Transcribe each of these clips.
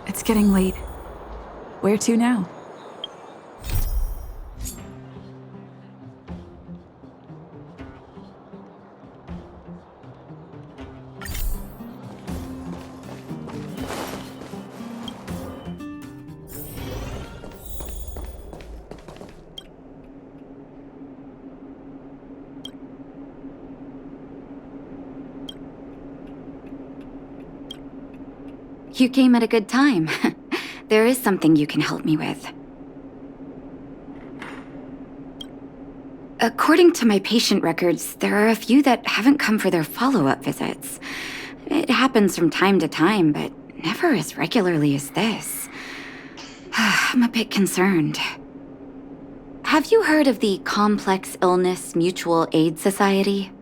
It's getting late. Where to now? You came at a good time. There is something you can help me with. According to my patient records, there are a few that haven't come for their follow-up visits. It happens from time to time, but never as regularly as this. I'm a bit concerned. Have you heard of the Complex Illness Mutual Aid Society?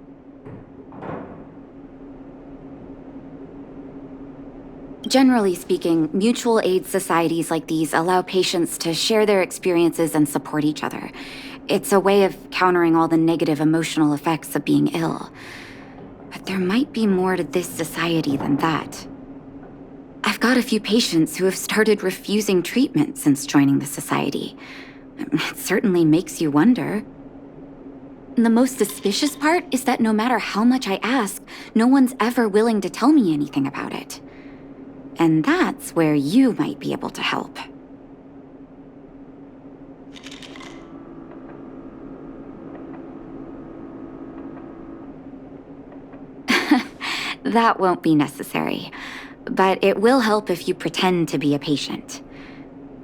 Generally speaking, mutual aid societies like these allow patients to share their experiences and support each other. It's a way of countering all the negative emotional effects of being ill. But there might be more to this society than that. I've got a few patients who have started refusing treatment since joining the society. It certainly makes you wonder. The most suspicious part is that no matter how much I ask, no one's ever willing to tell me anything about it. And that's where you might be able to help. That won't be necessary, but it will help if you pretend to be a patient.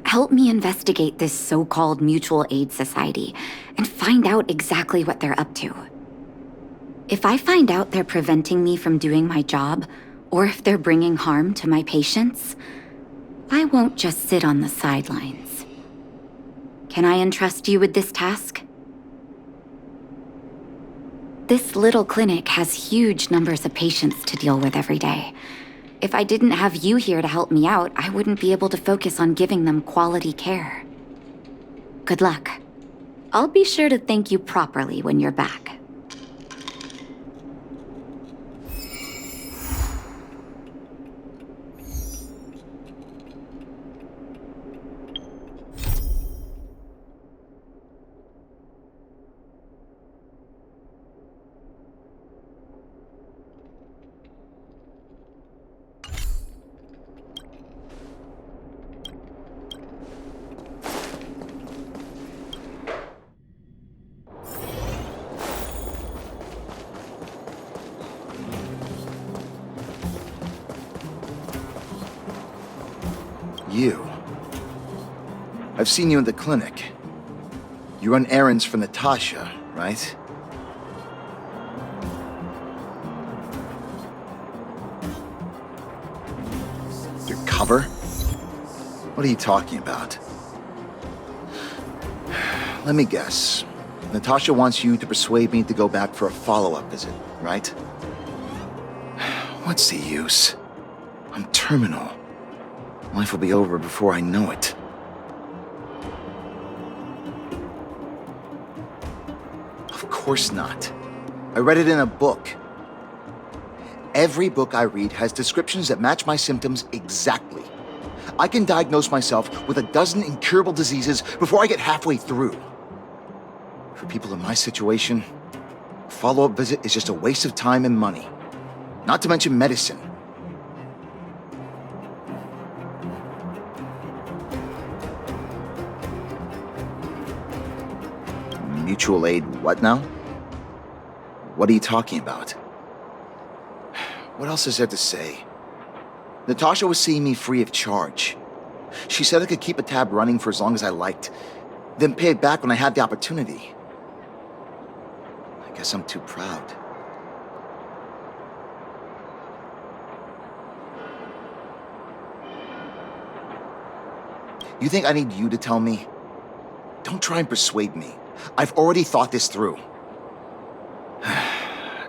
Help me investigate this so-called mutual aid society and find out exactly what they're up to. If I find out they're preventing me from doing my job, or if they're bringing harm to my patients, I won't just sit on the sidelines. Can I entrust you with this task? This little clinic has huge numbers of patients to deal with every day. If I didn't have you here to help me out, I wouldn't be able to focus on giving them quality care. Good luck. I'll be sure to thank you properly when you're back. You. I've seen you in the clinic. You run errands for Natasha, right? Your cover? What are you talking about? Let me guess. Natasha wants you to persuade me to go back for a follow-up visit, right? What's the use? I'm terminal. Life will be over before I know it. Of course not. I read it in a book. Every book I read has descriptions that match my symptoms exactly. I can diagnose myself with a dozen incurable diseases before I get halfway through. For people in my situation, a follow-up visit is just a waste of time and money. Not to mention medicine. Mutual aid what now? What are you talking about? What else is there to say? Natasha was seeing me free of charge. She said I could keep a tab running for as long as I liked, then pay it back when I had the opportunity. I guess I'm too proud. You think I need you to tell me? Don't try and persuade me. I've already thought this through.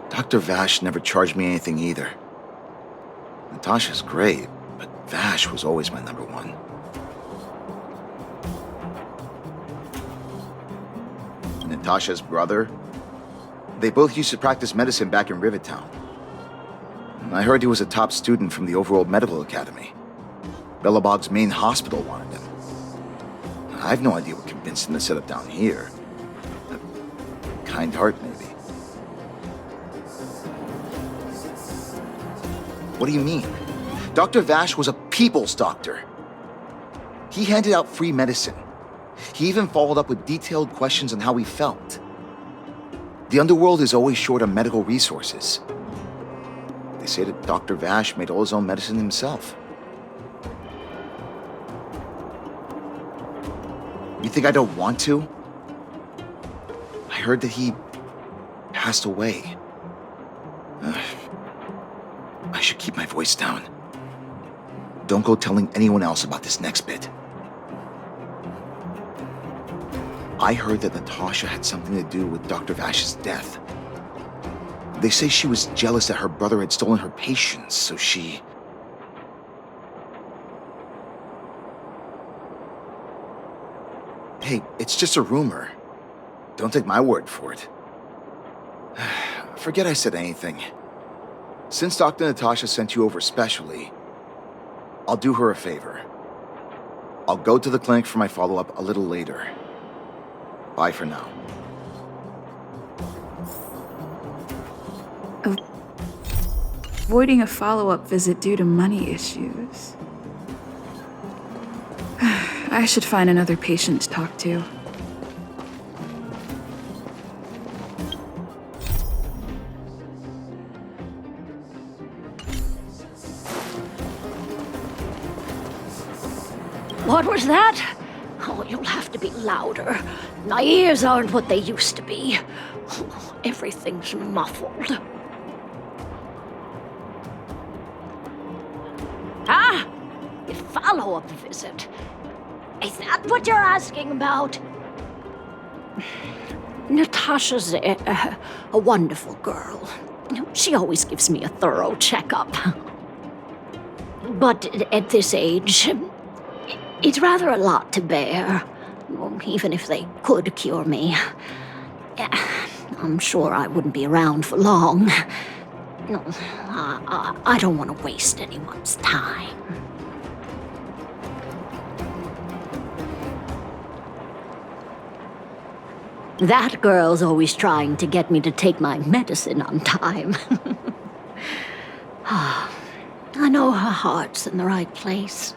Dr. Vash never charged me anything either. Natasha's great, but Vash was always my number one. Natasha's brother? They both used to practice medicine back in Rivertown. I heard he was a top student from the overall medical academy. Belobog's main hospital wanted him. I have no idea what convinced him to set up down here. A kind heart, maybe. What do you mean? Dr. Vash was a people's doctor. He handed out free medicine. He even followed up with detailed questions on how he felt. The underworld is always short on medical resources. They say that Dr. Vash made all his own medicine himself. You think I don't want to? I heard that he passed away. I should keep my voice down. Don't go telling anyone else about this next bit. I heard that Natasha had something to do with Dr. Vash's death. They say she was jealous that her brother had stolen her patients, so she... Hey, it's just a rumor. Don't take my word for it. Forget I said anything. Since Dr. Natasha sent you over specially, I'll do her a favor. I'll go to the clinic for my follow-up a little later. Bye for now. Avoiding a follow-up visit due to money issues. I should find another patient to talk to. What was that? Oh, you'll have to be louder. My ears aren't what they used to be. Oh, everything's muffled. Ah! A follow-up visit. Is that what you're asking about? Natasha's a wonderful girl. She always gives me a thorough checkup. But at this age, it's rather a lot to bear, even if they could cure me. I'm sure I wouldn't be around for long. I don't want to waste anyone's time. That girl's always trying to get me to take my medicine on time. I know her heart's in the right place.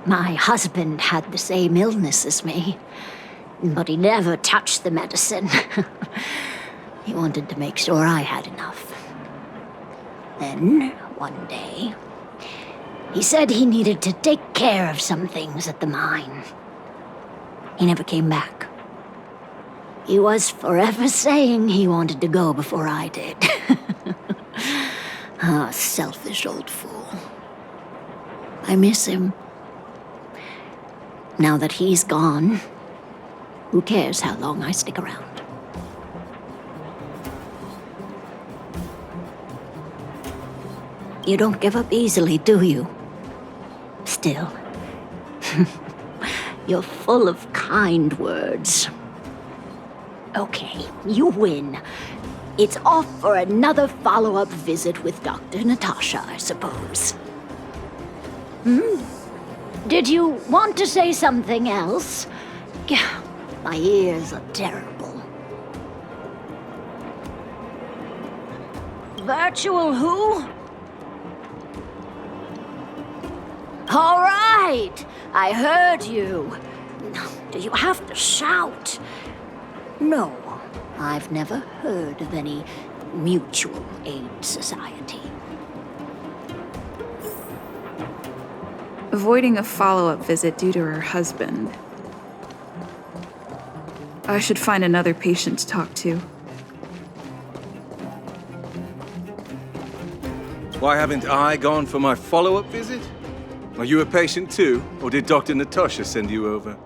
My husband had the same illness as me, but he never touched the medicine. He wanted to make sure I had enough. Then, one day, he said he needed to take care of some things at the mine. He never came back. He was forever saying he wanted to go before I did. Selfish old fool. I miss him. Now that he's gone, who cares how long I stick around? You don't give up easily, do you? Still. You're full of kind words. Okay, you win. It's off for another follow-up visit with Dr. Natasha, I suppose. Did you want to say something else? My ears are terrible. Virtual who? All right, I heard you. Do you have to shout? No, I've never heard of any mutual aid society. Avoiding a follow-up visit due to her husband. I should find another patient to talk to. Why haven't I gone for my follow-up visit? Are you a patient too, or did Dr. Natasha send you over?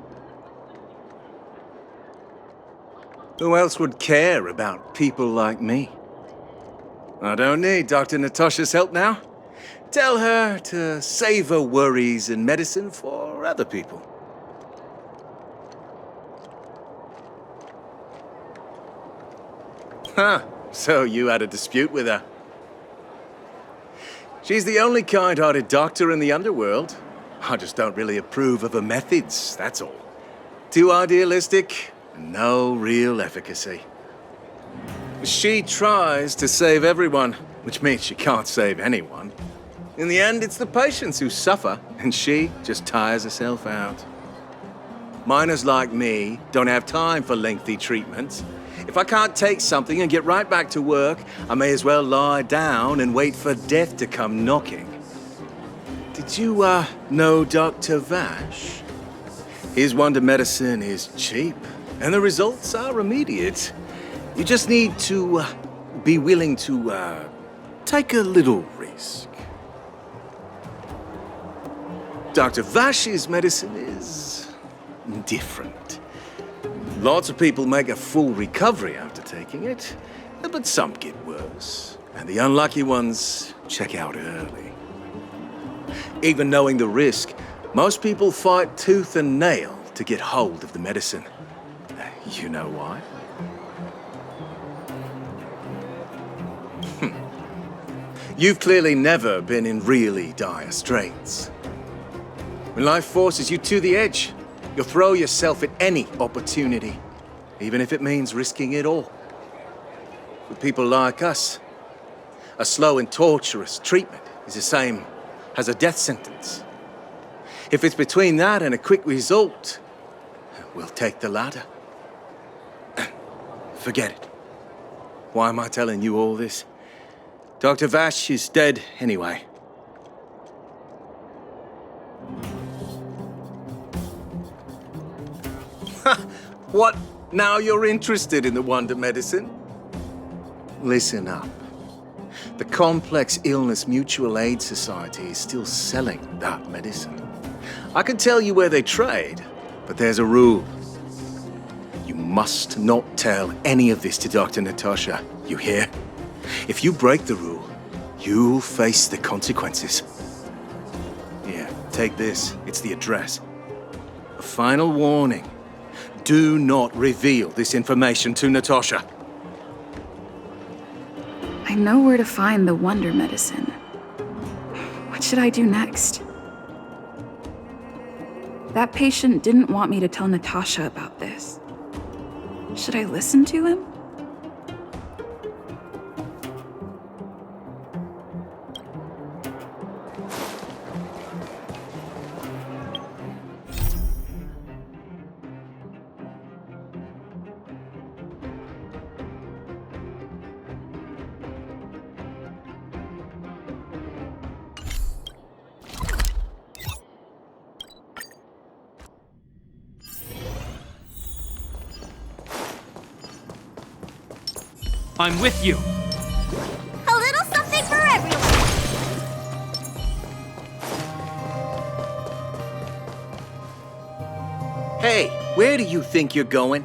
Who else would care about people like me? I don't need Dr. Natasha's help now. Tell her to save her worries and medicine for other people. Huh, so you had a dispute with her. She's the only kind-hearted doctor in the underworld. I just don't really approve of her methods, that's all. Too idealistic, and no real efficacy. She tries to save everyone, which means she can't save anyone. In the end, it's the patients who suffer, and she just tires herself out. Miners like me don't have time for lengthy treatments. If I can't take something and get right back to work, I may as well lie down and wait for death to come knocking. Did you, know Dr. Vash? His wonder medicine is cheap, and the results are immediate. You just need to, be willing to, take a little risk. Dr. Vash's medicine is different. Lots of people make a full recovery after taking it, but some get worse, and the unlucky ones check out early. Even knowing the risk, most people fight tooth and nail to get hold of the medicine. You know why? You've clearly never been in really dire straits. When life forces you to the edge, you'll throw yourself at any opportunity, even if it means risking it all. For people like us, a slow and torturous treatment is the same as a death sentence. If it's between that and a quick result, we'll take the latter. Forget it. Why am I telling you all this? Dr. Vash is dead anyway. What? Now you're interested in the wonder medicine? Listen up. The Complex Illness Mutual Aid Society is still selling that medicine. I can tell you where they trade, but there's a rule. You must not tell any of this to Dr. Natasha, you hear? If you break the rule, you'll face the consequences. Here, take this. It's the address. A final warning. Do not reveal this information to Natasha. I know where to find the wonder medicine. What should I do next? That patient didn't want me to tell Natasha about this. Should I listen to him? I'm with you. A little something for everyone. Hey, where do you think you're going?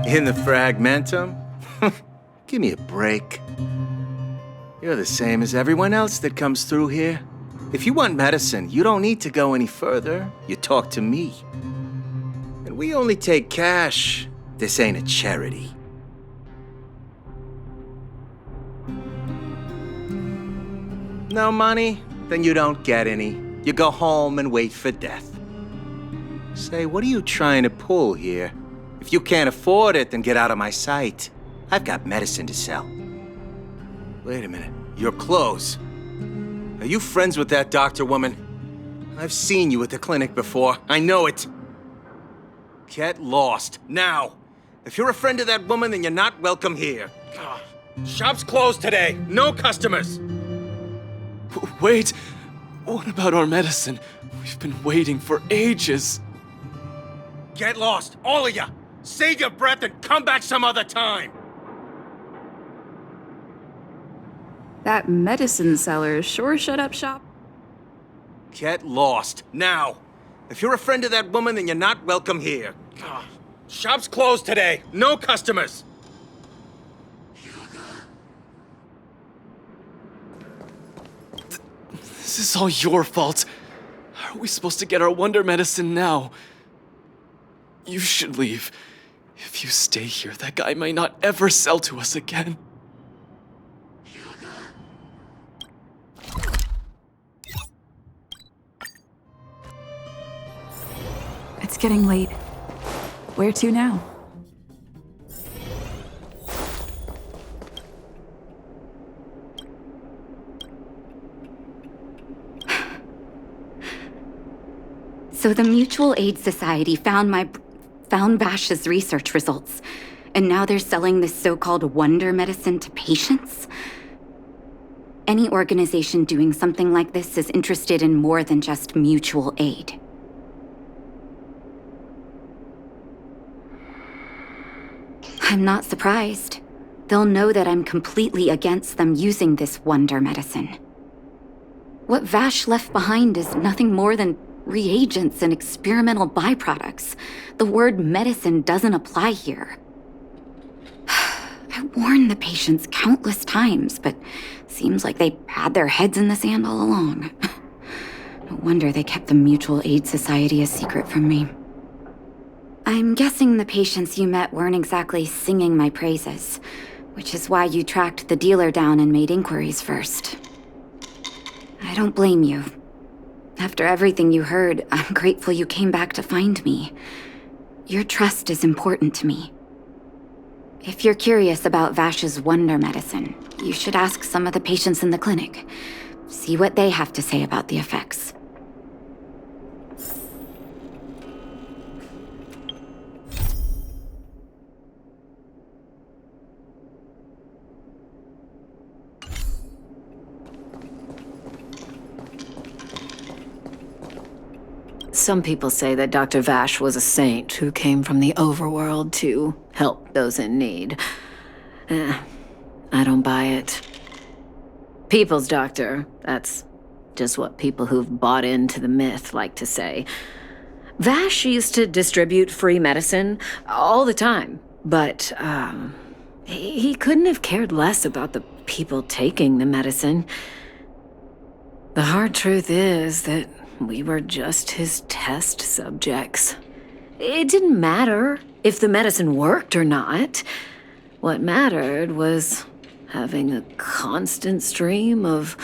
In the Fragmentum? Give me a break. You're the same as everyone else that comes through here. If you want medicine, you don't need to go any further. You talk to me. And we only take cash. This ain't a charity. No money? Then you don't get any. You go home and wait for death. Say, what are you trying to pull here? If you can't afford it, then get out of my sight. I've got medicine to sell. Wait a minute. Your clothes. Are you friends with that doctor woman? I've seen you at the clinic before. I know it. Get lost, now. If you're a friend of that woman, then you're not welcome here. Shop's closed today. No customers. Wait, what about our medicine? We've been waiting for ages. Get lost, all of you. Save your breath and come back some other time. That medicine seller sure shut up shop. Get lost, now. If you're a friend of that woman, then you're not welcome here. Shop's closed today. No customers. This is all your fault. How are we supposed to get our wonder medicine now? You should leave. If you stay here, that guy might not ever sell to us again. It's getting late. Where to now? So the Mutual Aid Society found Vash's research results, and now they're selling this so-called wonder medicine to patients? Any organization doing something like this is interested in more than just mutual aid. I'm not surprised. They'll know that I'm completely against them using this wonder medicine. What Vash left behind is nothing more than reagents and experimental byproducts. The word medicine doesn't apply here. I warned the patients countless times, but seems like they had their heads in the sand all along. No wonder they kept the Mutual Aid Society a secret from me. I'm guessing the patients you met weren't exactly singing my praises, which is why you tracked the dealer down and made inquiries first. I don't blame you. After everything you heard, I'm grateful you came back to find me. Your trust is important to me. If you're curious about Vash's wonder medicine, you should ask some of the patients in the clinic. See what they have to say about the effects. Some people say that Dr. Vash was a saint who came from the overworld to help those in need. I don't buy it. People's doctor, that's just what people who've bought into the myth like to say. Vash used to distribute free medicine all the time, but he couldn't have cared less about the people taking the medicine. The hard truth is that we were just his test subjects. It didn't matter if the medicine worked or not. What mattered was having a constant stream of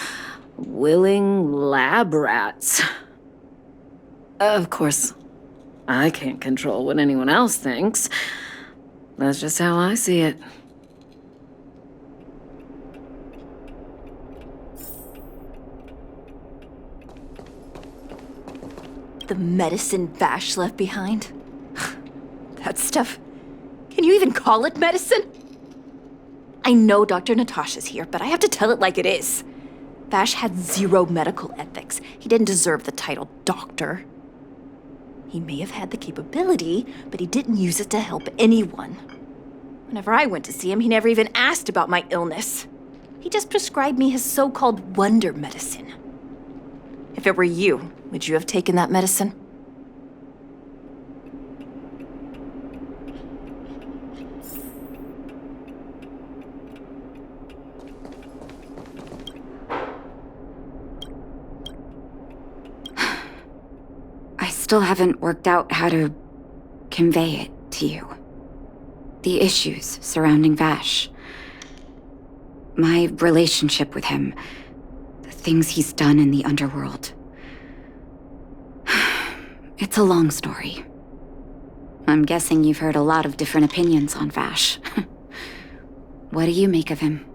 willing lab rats. Of course, I can't control what anyone else thinks. That's just how I see it. The medicine Vash left behind? That stuff. Can you even call it medicine? I know Dr. Natasha's here, but I have to tell it like it is. Vash had zero medical ethics. He didn't deserve the title doctor. He may have had the capability, but he didn't use it to help anyone. Whenever I went to see him, he never even asked about my illness. He just prescribed me his so-called wonder medicine. If it were you, would you have taken that medicine? I still haven't worked out how to convey it to you. The issues surrounding Vash. My relationship with him. The things he's done in the underworld. It's a long story. I'm guessing you've heard a lot of different opinions on Vash. What do you make of him?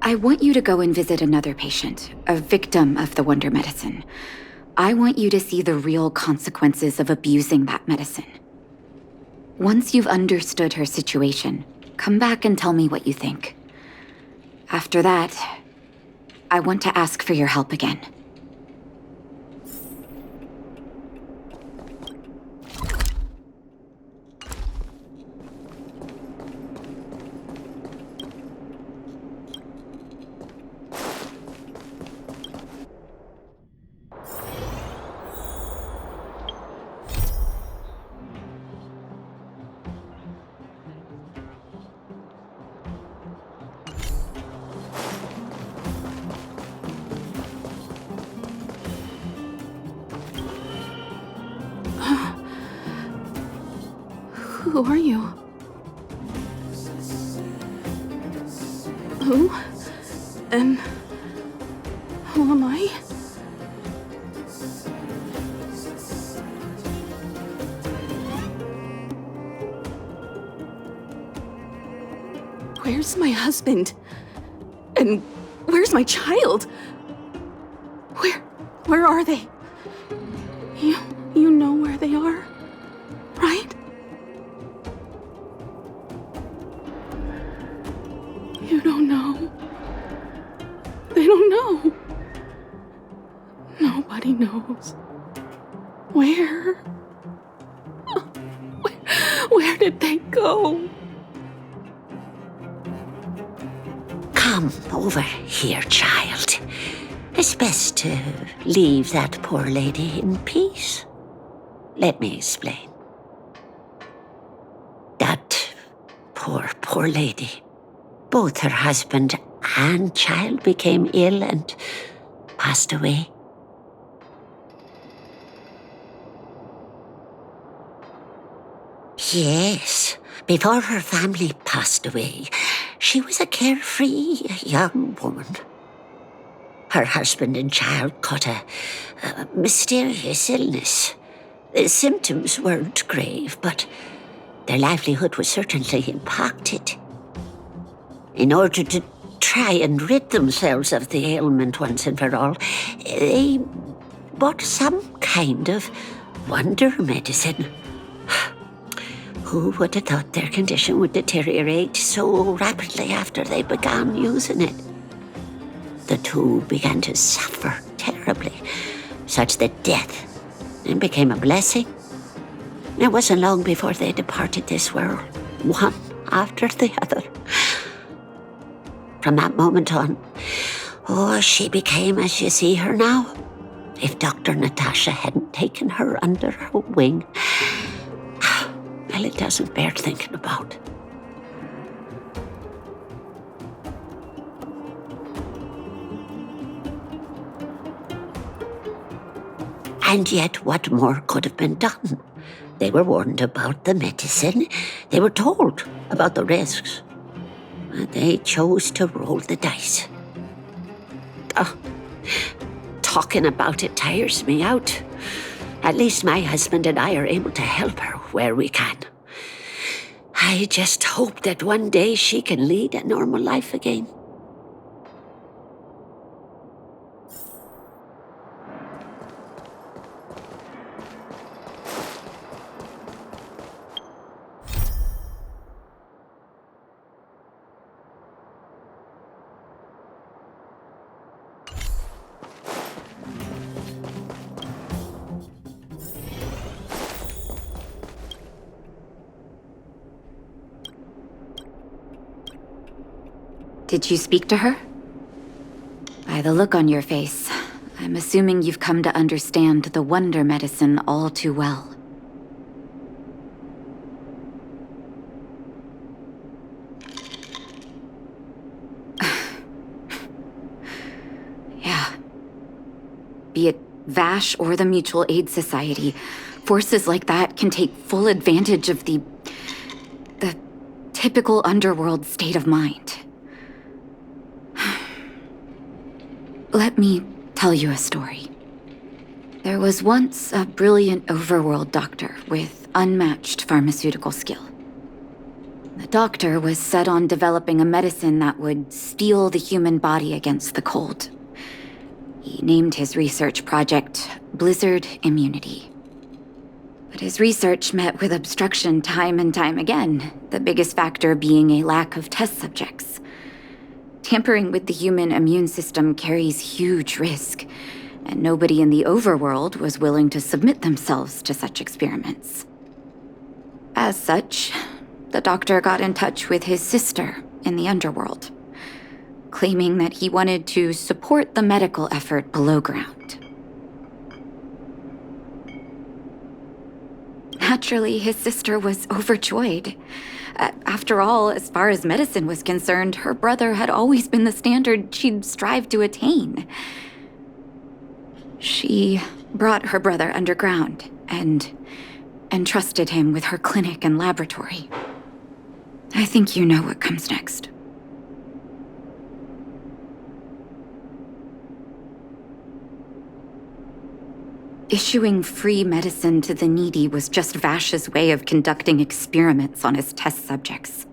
I want you to go and visit another patient, a victim of the wonder medicine. I want you to see the real consequences of abusing that medicine. Once you've understood her situation, come back and tell me what you think. After that, I want to ask for your help again. Who are you? Who? And Who am I? Where's my husband? And where's my child? Where are they? You know where they are, right? You don't know. They don't know. Nobody knows. Where? Where did they go? Come over here, child. It's best to leave that poor lady in peace. Let me explain. That poor lady. Both her husband and child became ill and passed away. Yes, before her family passed away, she was a carefree young woman. Her husband and child caught a mysterious illness. The symptoms weren't grave, but their livelihood was certainly impacted. In order to try and rid themselves of the ailment once and for all, they bought some kind of wonder medicine. Who would have thought their condition would deteriorate so rapidly after they began using it? The two began to suffer terribly, such that death became a blessing. It wasn't long before they departed this world, one after the other. From that moment on, she became as you see her now. If Dr. Natasha hadn't taken her under her wing, well, it doesn't bear thinking about. And yet, what more could have been done? They were warned about the medicine. They were told about the risks. And they chose to roll the dice. Talking about it tires me out. At least my husband and I are able to help her where we can. I just hope that one day she can lead a normal life again. Did you speak to her? By the look on your face, I'm assuming you've come to understand the wonder medicine all too well. Yeah. Be it Vash or the Mutual Aid Society, forces like that can take full advantage of the typical underworld state of mind. Let me tell you a story. There was once a brilliant overworld doctor with unmatched pharmaceutical skill. The doctor was set on developing a medicine that would steel the human body against the cold. He named his research project Blizzard Immunity. But his research met with obstruction time and time again, the biggest factor being a lack of test subjects. Tampering with the human immune system carries huge risk, and nobody in the overworld was willing to submit themselves to such experiments. As such, the doctor got in touch with his sister in the underworld, claiming that he wanted to support the medical effort below ground. Naturally, his sister was overjoyed. After all, as far as medicine was concerned, her brother had always been the standard she'd strived to attain. She brought her brother underground and entrusted him with her clinic and laboratory. I think you know what comes next. Issuing free medicine to the needy was just Vash's way of conducting experiments on his test subjects.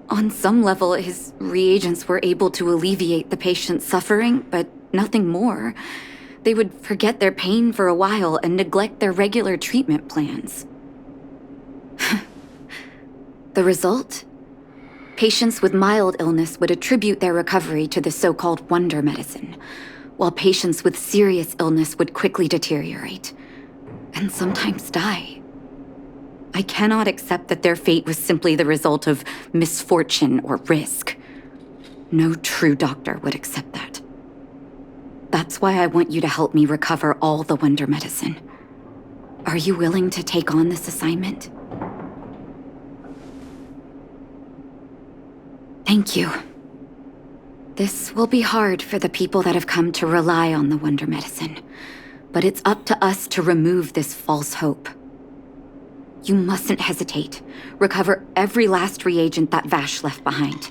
On some level, his reagents were able to alleviate the patient's suffering, but nothing more. They would forget their pain for a while and neglect their regular treatment plans. The result? Patients with mild illness would attribute their recovery to the so-called wonder medicine, while patients with serious illness would quickly deteriorate, and sometimes die. I cannot accept that their fate was simply the result of misfortune or risk. No true doctor would accept that. That's why I want you to help me recover all the wonder medicine. Are you willing to take on this assignment? Thank you. This will be hard for the people that have come to rely on the wonder medicine, but it's up to us to remove this false hope. You mustn't hesitate. Recover every last reagent that Vash left behind.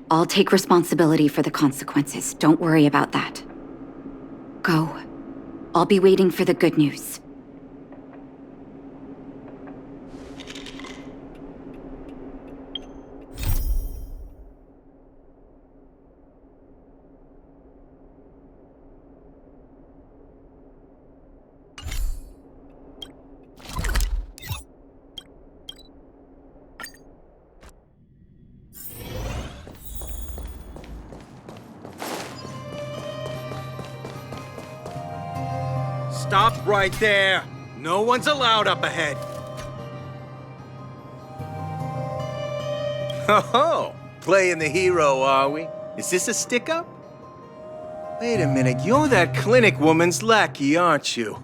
I'll take responsibility for the consequences. Don't worry about that. Go. I'll be waiting for the good news. Stop right there! No one's allowed up ahead! Oh, playing the hero, are we? Is this a stick-up? Wait a minute, you're that clinic woman's lackey, aren't you?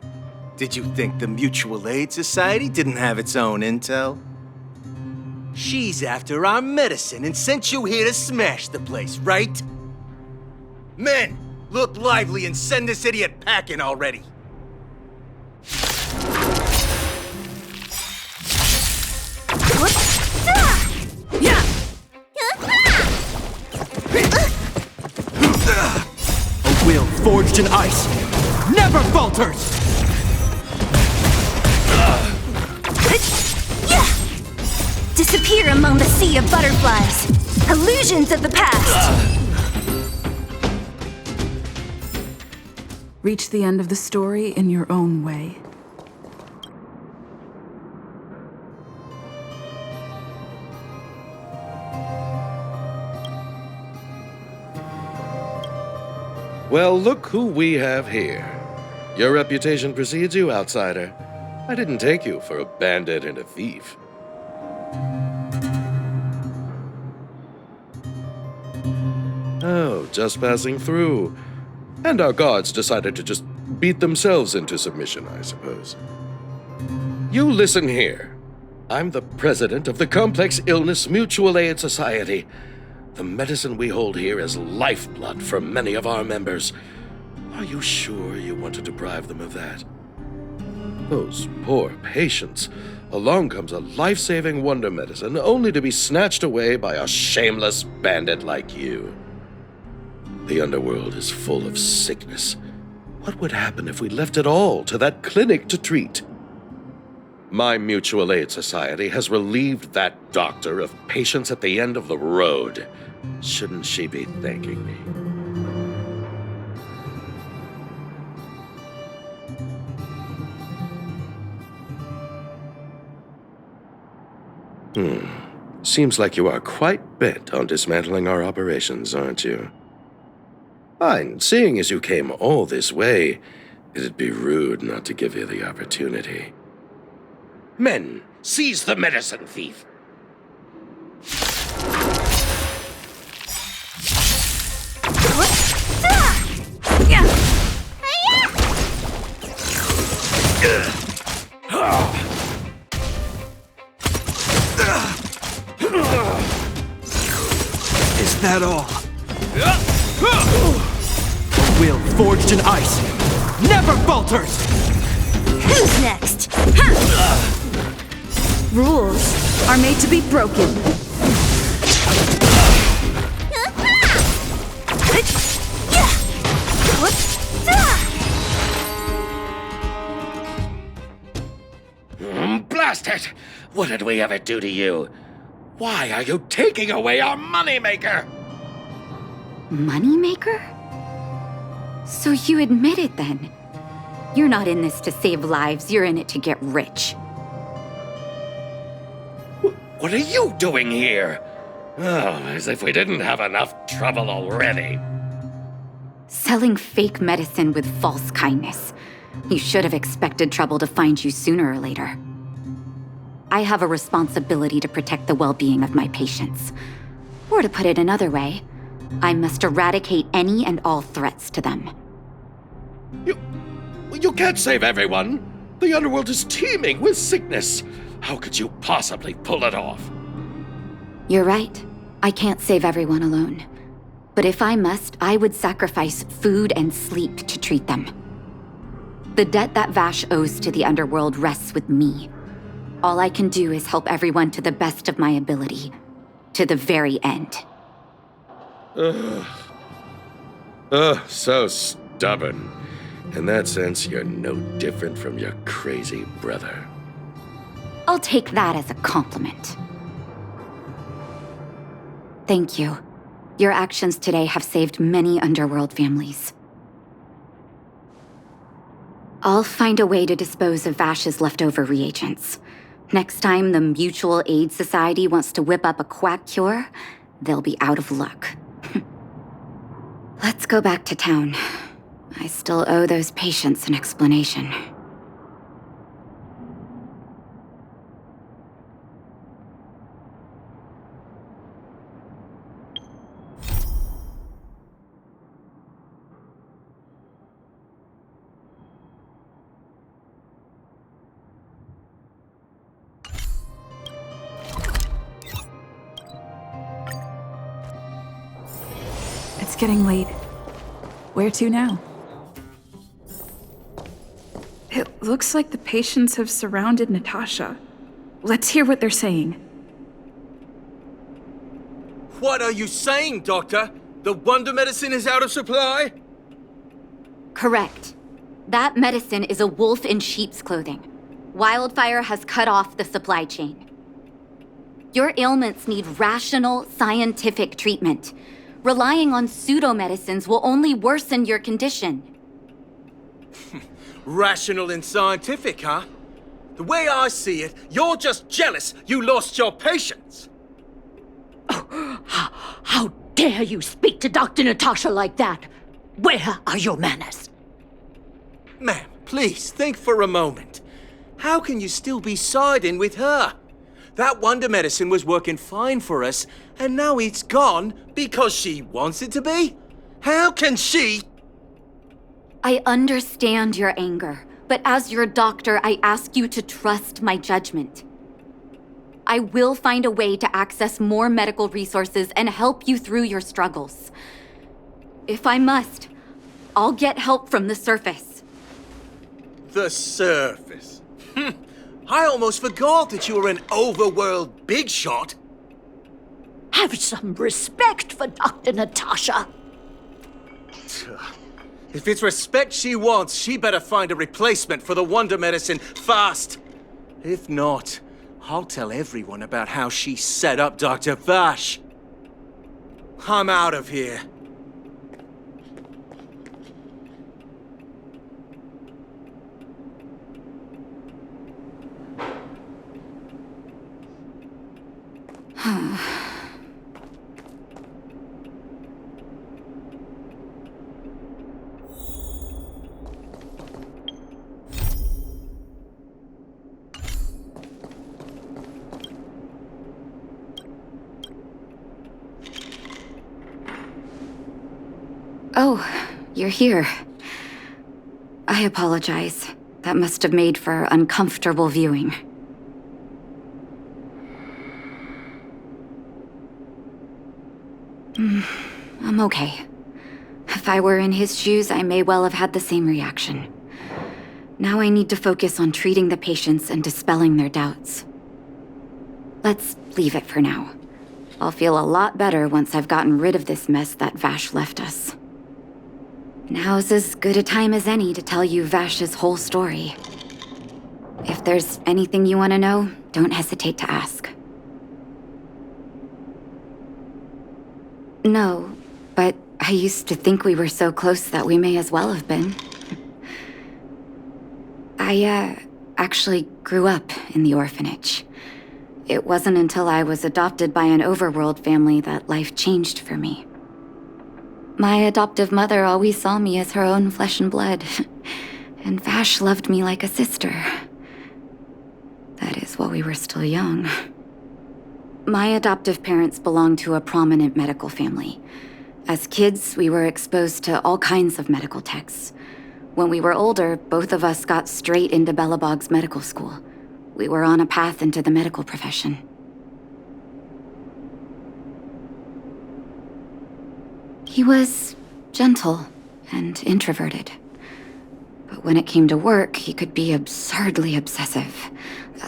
Did you think the Mutual Aid Society didn't have its own intel? She's after our medicine and sent you here to smash the place, right? Men, look lively and send this idiot packing already! A will forged in ice never falters! Disappear among the sea of butterflies. Illusions of the past. Reach the end of the story in your own way. Well, look who we have here. Your reputation precedes you, outsider. I didn't take you for a bandit and a thief. Oh, just passing through. And our guards decided to just beat themselves into submission, I suppose. You listen here. I'm the president of the Complex Illness Mutual Aid Society. The medicine we hold here is lifeblood for many of our members. Are you sure you want to deprive them of that? Those poor patients. Along comes a life-saving wonder medicine only to be snatched away by a shameless bandit like you. The underworld is full of sickness. What would happen if we left it all to that clinic to treat? My Mutual Aid Society has relieved that doctor of patients at the end of the road. Shouldn't she be thanking me? Seems like you are quite bent on dismantling our operations, aren't you? Fine, seeing as you came all this way, it'd be rude not to give you the opportunity. Men, seize the medicine thief! Is that all? A will forged in ice never falters! Who's next? Rules are made to be broken. What did we ever do to you? Why are you taking away our moneymaker? Moneymaker? So you admit it then? You're not in this to save lives, you're in it to get rich. What are you doing here? Oh, as if we didn't have enough trouble already. Selling fake medicine with false kindness. You should have expected trouble to find you sooner or later. I have a responsibility to protect the well-being of my patients. Or to put it another way, I must eradicate any and all threats to them. You can't save everyone. The underworld is teeming with sickness. How could you possibly pull it off? You're right. I can't save everyone alone. But if I must, I would sacrifice food and sleep to treat them. The debt that Vash owes to the underworld rests with me. All I can do is help everyone to the best of my ability. To the very end. So stubborn. In that sense, you're no different from your crazy brother. I'll take that as a compliment. Thank you. Your actions today have saved many underworld families. I'll find a way to dispose of Vash's leftover reagents. Next time the Mutual Aid Society wants to whip up a quack cure, they'll be out of luck. Let's go back to town. I still owe those patients an explanation. It's getting late. Where to now? It looks like the patients have surrounded Natasha. Let's hear what they're saying. What are you saying, Doctor? The wonder medicine is out of supply? Correct. That medicine is a wolf in sheep's clothing. Wildfire has cut off the supply chain. Your ailments need rational, scientific treatment. Relying on pseudo-medicines will only worsen your condition. Rational and scientific, huh? The way I see it, you're just jealous you lost your patients. How dare you speak to Dr. Natasha like that? Where are your manners? Ma'am, please think for a moment. How can you still be siding with her? That wonder medicine was working fine for us, and now it's gone because she wants it to be? How can she? I understand your anger, but as your doctor, I ask you to trust my judgment. I will find a way to access more medical resources and help you through your struggles. If I must, I'll get help from the surface. The surface? I almost forgot that you were an overworld big shot. Have some respect for Dr. Natasha. If it's respect she wants, she better find a replacement for the wonder medicine fast. If not, I'll tell everyone about how she set up Dr. Vash. I'm out of here. Oh, you're here. I apologize. That must have made for uncomfortable viewing. I'm okay. If I were in his shoes, I may well have had the same reaction. Now I need to focus on treating the patients and dispelling their doubts. Let's leave it for now. I'll feel a lot better once I've gotten rid of this mess that Vash left us. Now's as good a time as any to tell you Vash's whole story. If there's anything you want to know, don't hesitate to ask. No, but I used to think we were so close that we may as well have been. I, actually grew up in the orphanage. It wasn't until I was adopted by an overworld family that life changed for me. My adoptive mother always saw me as her own flesh and blood, and Vash loved me like a sister. That is, while we were still young. My adoptive parents belonged to a prominent medical family. As kids, we were exposed to all kinds of medical texts. When we were older, both of us got straight into Belobog's medical school. We were on a path into the medical profession. He was gentle and introverted. But when it came to work, he could be absurdly obsessive,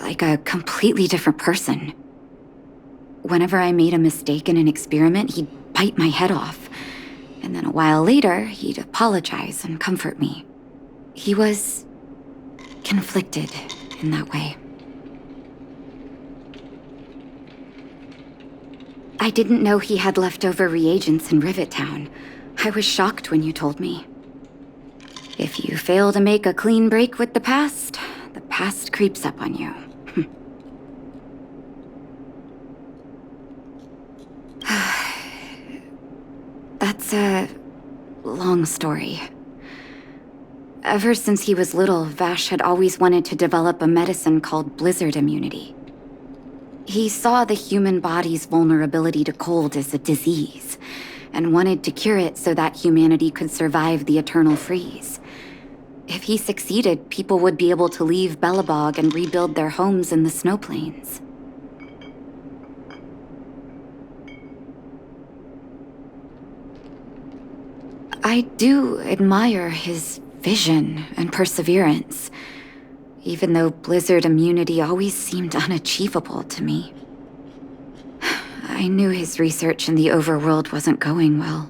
like a completely different person. Whenever I made a mistake in an experiment, he'd bite my head off. And then a while later, he'd apologize and comfort me. He was conflicted in that way. I didn't know he had leftover reagents in Rivet Town. I was shocked when you told me. If you fail to make a clean break with the past creeps up on you. That's a long story. Ever since he was little, Vash had always wanted to develop a medicine called blizzard immunity. He saw the human body's vulnerability to cold as a disease, and wanted to cure it so that humanity could survive the eternal freeze. If he succeeded, people would be able to leave Belobog and rebuild their homes in the snow plains. I do admire his vision and perseverance, even though blizzard immunity always seemed unachievable to me. I knew his research in the overworld wasn't going well.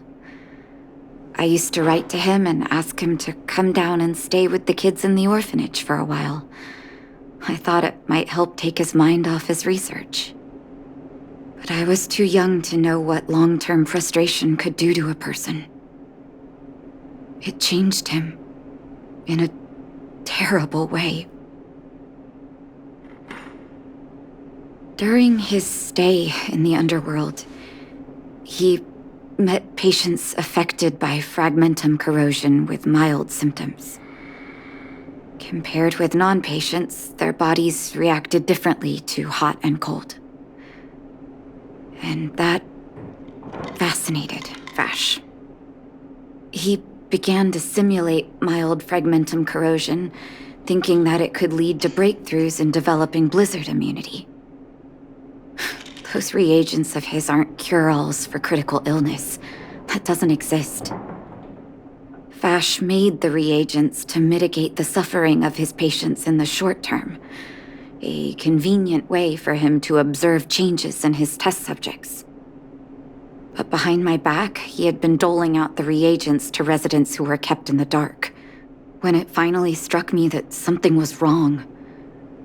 I used to write to him and ask him to come down and stay with the kids in the orphanage for a while. I thought it might help take his mind off his research. But I was too young to know what long-term frustration could do to a person. It changed him in a terrible way. During his stay in the underworld, he met patients affected by fragmentum corrosion with mild symptoms. Compared with non-patients, their bodies reacted differently to hot and cold. And that fascinated Vash. He began to simulate mild fragmentum corrosion, thinking that it could lead to breakthroughs in developing blizzard immunity. Those reagents of his aren't cure-alls for critical illness. That doesn't exist. Vash made the reagents to mitigate the suffering of his patients in the short term. A convenient way for him to observe changes in his test subjects. But behind my back, he had been doling out the reagents to residents who were kept in the dark. When it finally struck me that something was wrong,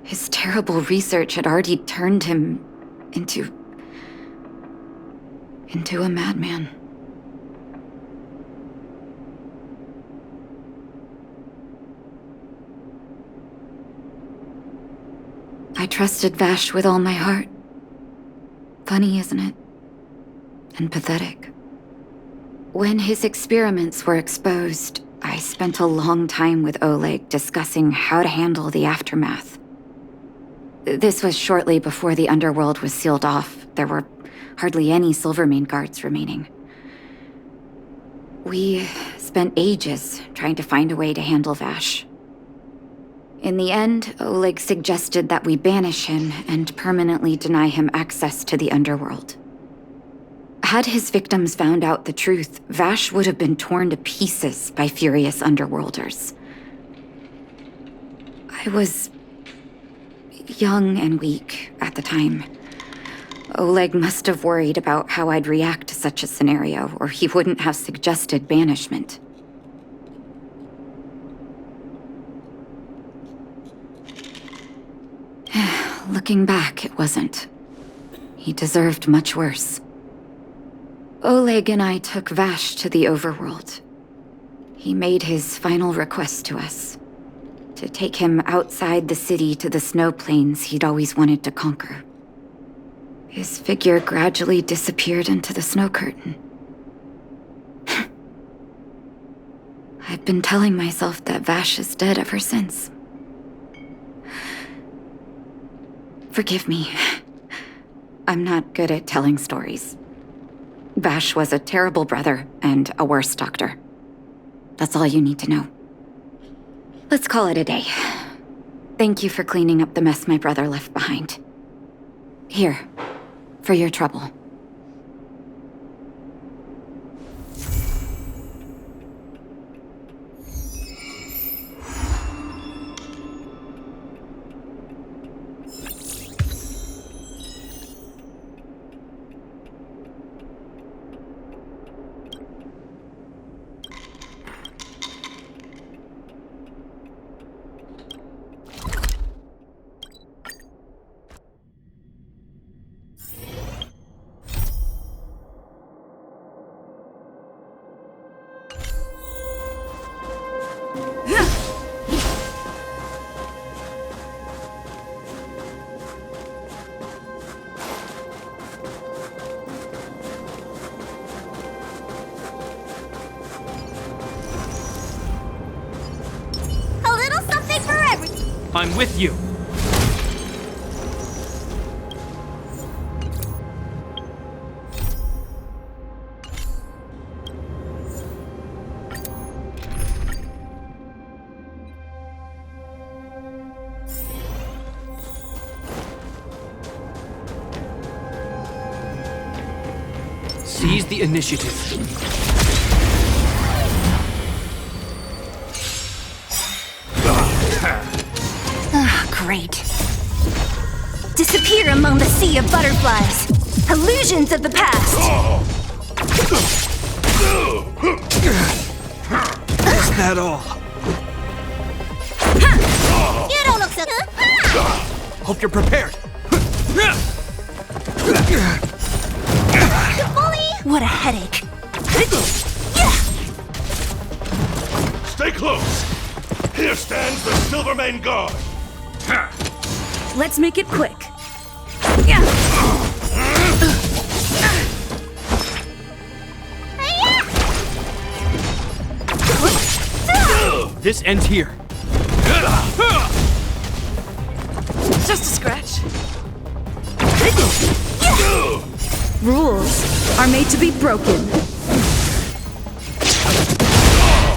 his terrible research had already turned him into a madman. I trusted Vash with all my heart. Funny, isn't it? And pathetic. When his experiments were exposed, I spent a long time with Oleg discussing how to handle the aftermath. This was shortly before the underworld was sealed off. There were hardly any Silvermane guards remaining. We spent ages trying to find a way to handle Vash. In the end, Oleg suggested that we banish him and permanently deny him access to the underworld. Had his victims found out the truth, Vash would have been torn to pieces by furious underworlders. I was young and weak at the time. Oleg must have worried about how I'd react to such a scenario, or he wouldn't have suggested banishment. Looking back, it wasn't. He deserved much worse. Oleg and I took Vash to the overworld. He made his final request to us. To take him outside the city to the snow plains he'd always wanted to conquer. His figure gradually disappeared into the snow curtain. I've been telling myself that Vash is dead ever since. Forgive me. I'm not good at telling stories. Vash was a terrible brother and a worse doctor. That's all you need to know. Let's call it a day. Thank you for cleaning up the mess my brother left behind. Here, for your trouble. I'm with you. Seize the initiative. Great. Disappear among the sea of butterflies. Illusions of the past. Is that all? You don't look so good. Hope you're prepared. What a headache. Stay close. Here stands the Silvermane Guard. Let's make it quick. This ends here. Just a scratch. Rules are made to be broken.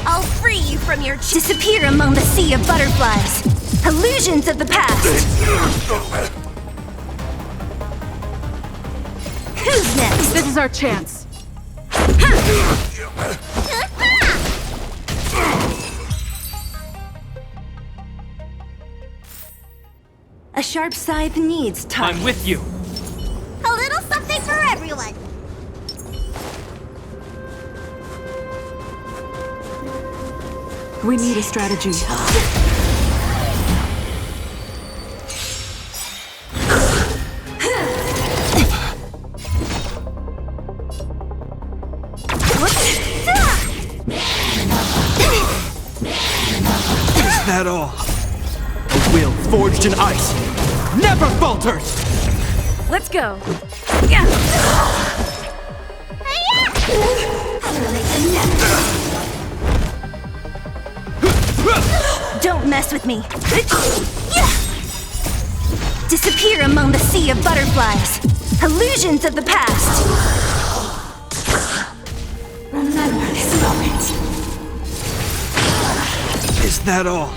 I'll free you from your disappear among the sea of butterflies. Illusions of the past. Who's next? This is our chance. A sharp scythe needs time. I'm with you. A little something for everyone. We need a strategy. Is that all? A will forged in ice never falters! Let's go. Don't mess with me. Disappear among the sea of butterflies. Illusions of the past. Remember this moment. Is that all?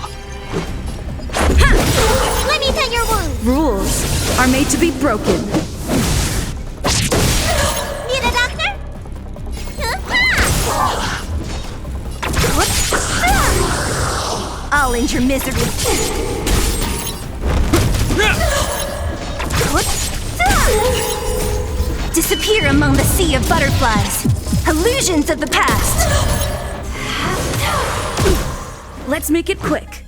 Let me tend your wound. Rules are made to be broken. Need a doctor? I'll end your misery. Disappear among the sea of butterflies. Illusions of the past. Let's make it quick.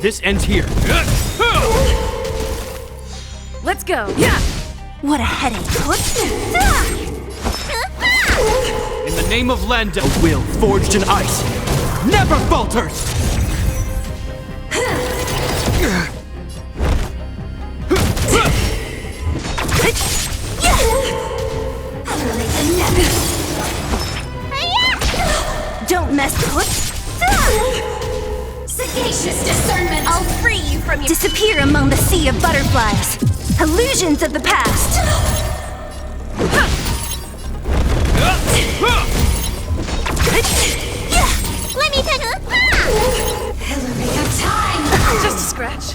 This ends here. Let's go. What a headache. In the name of Lenda, a will forged in ice never falters! Don't mess with. Sagacious discernment. I'll free you from your. Disappear among the sea of butterflies. Illusions of the past. Let me take a. Hillary of time. Just a scratch.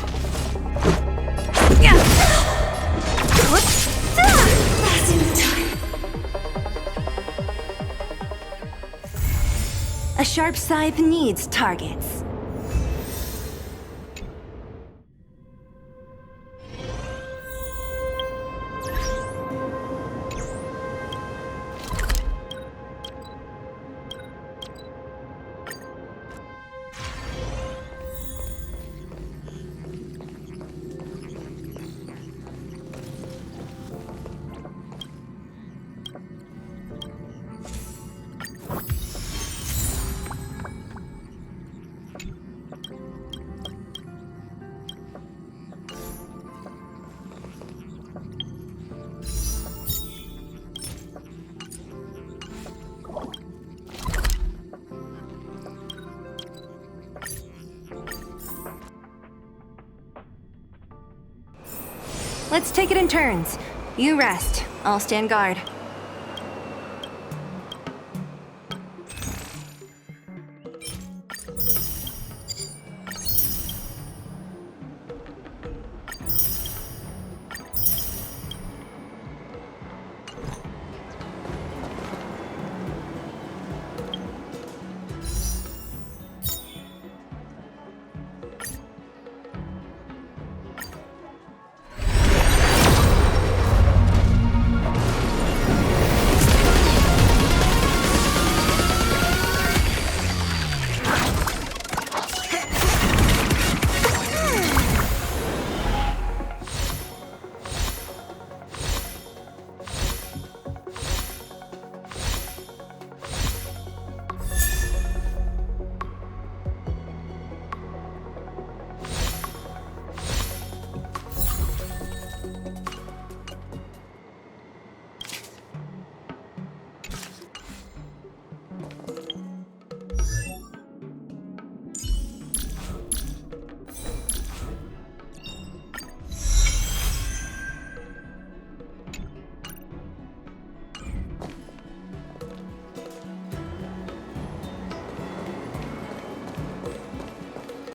Passing of time. A sharp scythe needs targets. Let's take it in turns. You rest. I'll stand guard.